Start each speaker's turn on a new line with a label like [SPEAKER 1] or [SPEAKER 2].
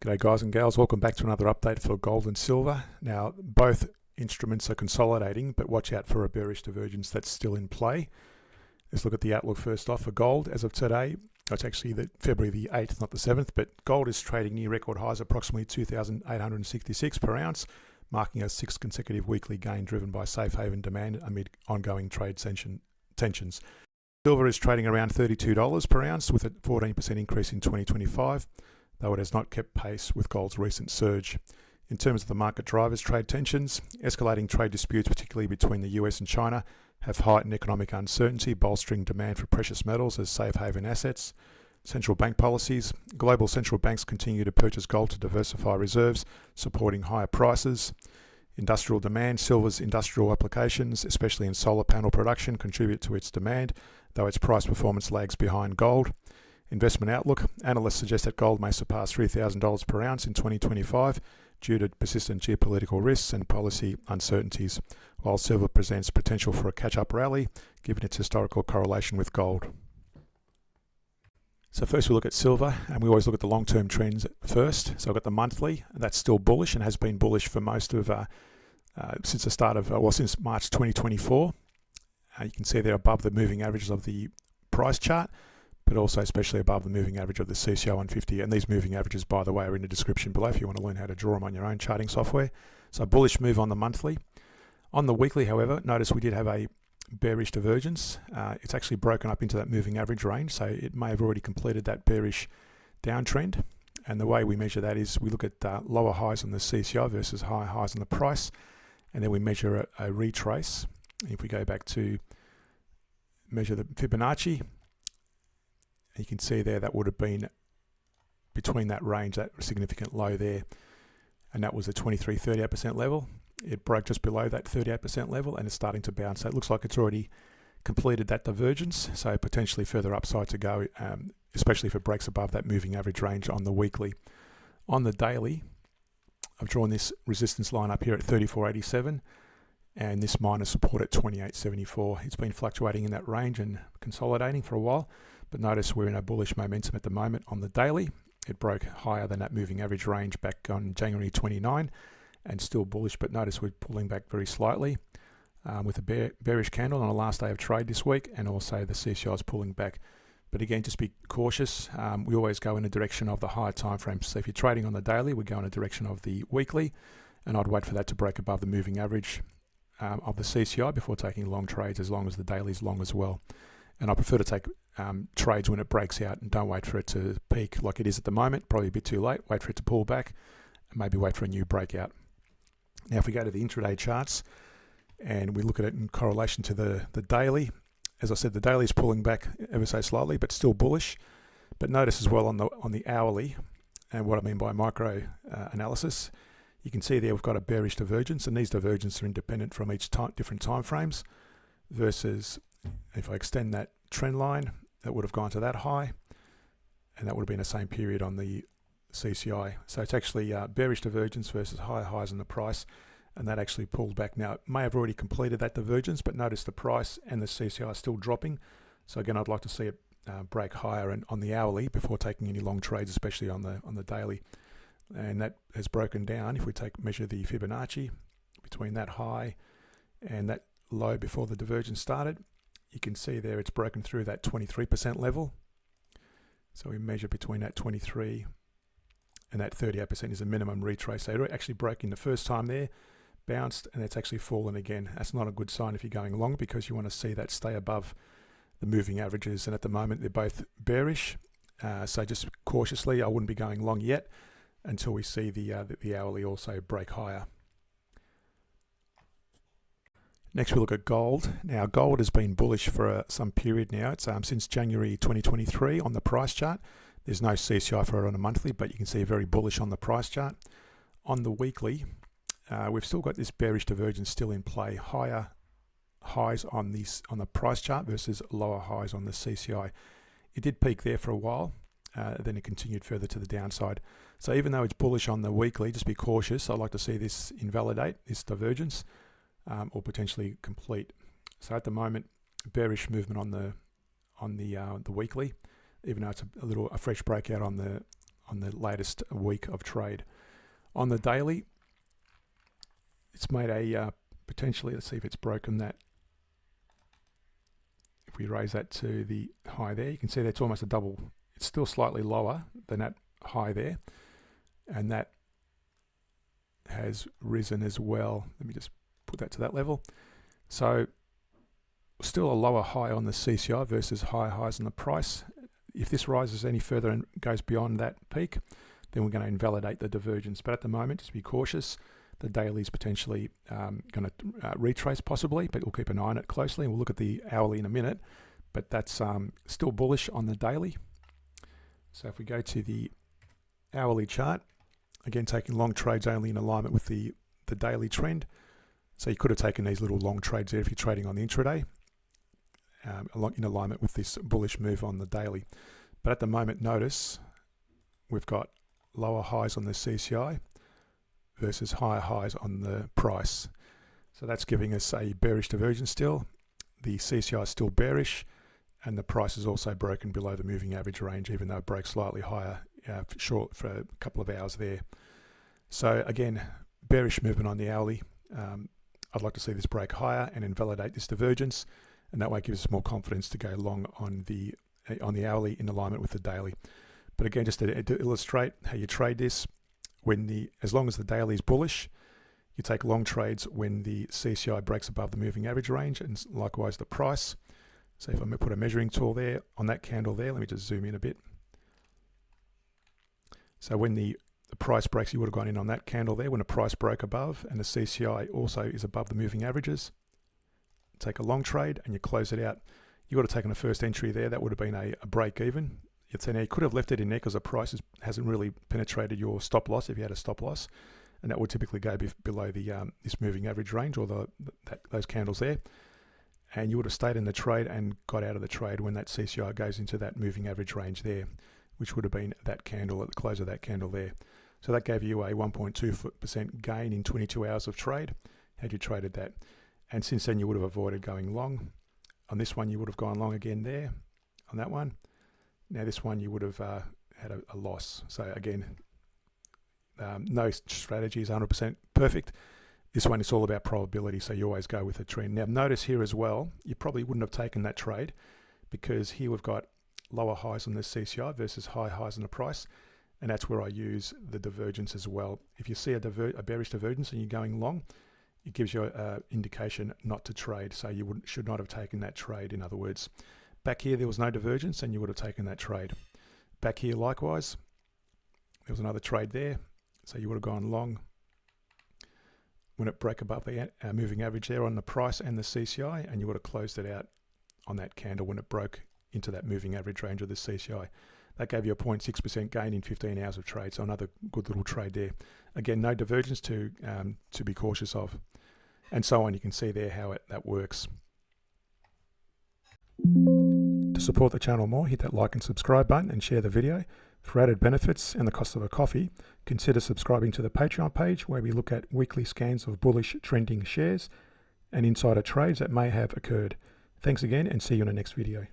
[SPEAKER 1] G'day guys and gals, welcome back to another update for gold and silver. Now both instruments are consolidating, but watch out for a bearish divergence that's still in play. Let's look at the outlook first off for gold. As of today, it's actually February the 8th, not the 7th, but gold is trading near record highs, approximately 2,866 per ounce, marking a sixth consecutive weekly gain driven by safe haven demand amid ongoing trade tensions. Silver is trading around $32 per ounce with a 14% increase in 2025. Though it has not kept pace with gold's recent surge. In terms of the market drivers, trade tensions, escalating trade disputes, particularly between the US and China, have heightened economic uncertainty, bolstering demand for precious metals as safe haven assets. Central bank policies, global central banks continue to purchase gold to diversify reserves, supporting higher prices. Industrial demand, silver's industrial applications, especially in solar panel production, contribute to its demand, though its price performance lags behind gold. Investment outlook, analysts suggest that gold may surpass $3,000 per ounce in 2025 due to persistent geopolitical risks and policy uncertainties, while silver presents potential for a catch-up rally given its historical correlation with gold. So first we look at silver, and we always look at the long-term trends first. So I've got the monthly, and that's still bullish and has been bullish for most of, since the start of, since March 2024. You can see they're above the moving averages of the price chart, but also especially above the moving average of the CCI 150. And these moving averages, by the way, are in the description below if you want to learn how to draw them on your own charting software. So bullish move on the monthly. On the weekly, however, notice we did have a bearish divergence. It's actually broken up into that moving average range, so it may have already completed that bearish downtrend. And the way we measure that is we look at lower highs on the CCI versus higher highs on the price, and then we measure a retrace. If we go back to measure the Fibonacci, you can see there that would have been between that range, that significant low there, and that was the 38% level. It broke just below that 38% level and it's starting to bounce. So it looks like it's already completed that divergence, so potentially further upside to go, especially if it breaks above that moving average range on the weekly. On the daily, I've drawn this resistance line up here at 34.87 and this minor support at 28.74. It's been fluctuating in that range and consolidating for a while. But notice we're in a bullish momentum at the moment on the daily. It broke higher than that moving average range back on January 29 and still bullish, but notice we're pulling back very slightly with a bearish candle on the last day of trade this week, and also the CCI is pulling back. But again, just be cautious. We always go in the direction of the higher time frames. So if you're trading on the daily, we go in the direction of the weekly, and I'd wait for that to break above the moving average of the CCI before taking long trades, as long as the daily is long as well. And I prefer to take trades when it breaks out and don't wait for it to peak like it is at the moment. Probably a bit too late. Wait for it to pull back and maybe wait for a new breakout. Now if we go to the intraday charts and we look at it in correlation to the daily, as I said, the daily is pulling back ever so slightly but still bullish. But notice as well on the hourly, and what I mean by micro analysis, you can see there we've got a bearish divergence, and these divergences are independent from each different time frames, versus if I extend that trend line, that would have gone to that high, and that would have been the same period on the CCI. So it's actually bearish divergence versus higher highs on the price, and that actually pulled back. Now, it may have already completed that divergence, but notice the price and the CCI are still dropping. So again, I'd like to see it break higher and on the hourly before taking any long trades, especially on the daily. And that has broken down. If we measure the Fibonacci between that high and that low before the divergence started, you can see there it's broken through that 23% level. So we measure between that 23 and that 38% is a minimum retrace. So it actually broke in the first time there, bounced, and it's actually fallen again. That's not a good sign if you're going long, because you want to see that stay above the moving averages. And at the moment they're both bearish. So just cautiously, I wouldn't be going long yet until we see the hourly also break higher. Next we look at gold. Now gold has been bullish for some period now. It's since January 2023 on the price chart. There's no CCI for it on a monthly, but you can see very bullish on the price chart. On the weekly, we've still got this bearish divergence still in play. Higher highs on the price chart versus lower highs on the CCI. It did peak there for a while, then it continued further to the downside. So even though it's bullish on the weekly, just be cautious. I'd like to see this invalidate, this divergence, or potentially complete. So at the moment, bearish movement on the weekly, even though it's a fresh breakout on on the latest week of trade. On the daily, it's made a potentially, let's see if it's broken that. If we raise that to the high there, you can see that's almost a double. It's still slightly lower than that high there, and that has risen as well. Let me just put that to that level. So still a lower high on the CCI versus higher highs on the price. If this rises any further and goes beyond that peak, then we're going to invalidate the divergence. But at the moment, just be cautious. The daily is potentially going to retrace possibly, but we'll keep an eye on it closely. And we'll look at the hourly in a minute, but that's still bullish on the daily. So if we go to the hourly chart, again, taking long trades only in alignment with the daily trend. So you could have taken these little long trades there if you're trading on the intraday, in alignment with this bullish move on the daily. But at the moment, notice we've got lower highs on the CCI versus higher highs on the price. So that's giving us a bearish divergence still. The CCI is still bearish, and the price is also broken below the moving average range, even though it broke slightly higher short for a couple of hours there. So again, bearish movement on the hourly. I'd like to see this break higher and invalidate this divergence, and that way it gives us more confidence to go long on the hourly in alignment with the daily. But again, just to illustrate how you trade this, as long as the daily is bullish, you take long trades when the CCI breaks above the moving average range, and likewise the price. So if I'm going to put a measuring tool there on that candle there, let me just zoom in a bit. So when the price breaks, you would have gone in on that candle there when the price broke above, and the CCI also is above the moving averages. Take a long trade and you close it out. You would have taken a first entry there. That would have been a break even. You could have left it in there because the price hasn't really penetrated your stop loss if you had a stop loss, and that would typically go below this moving average range or those candles there. And you would have stayed in the trade and got out of the trade when that CCI goes into that moving average range there, which would have been that candle at the close of that candle there. So that gave you a 1.2% gain in 22 hours of trade had you traded that. And since then you would have avoided going long. On this one you would have gone long again there, on that one. Now this one you would have had a loss. So again, no strategy is 100% perfect. This one is all about probability, so you always go with a trend. Now notice here as well, you probably wouldn't have taken that trade because here we've got lower highs on the CCI versus high highs on the price, and that's where I use the divergence as well. If you see a bearish divergence and you're going long, it gives you an indication not to trade, so you should not have taken that trade, in other words. Back here there was no divergence and you would have taken that trade. Back here likewise, there was another trade there, so you would have gone long when it broke above the moving average there on the price and the CCI, and you would have closed it out on that candle when it broke into that moving average range of the CCI. That gave you a 0.6% gain in 15 hours of trade, so another good little trade there. Again, no divergence to be cautious of, and so on. You can see there how that works. To support the channel more, hit that like and subscribe button and share the video. For added benefits and the cost of a coffee, consider subscribing to the Patreon page where we look at weekly scans of bullish trending shares and insider trades that may have occurred. Thanks again, and see you in the next video.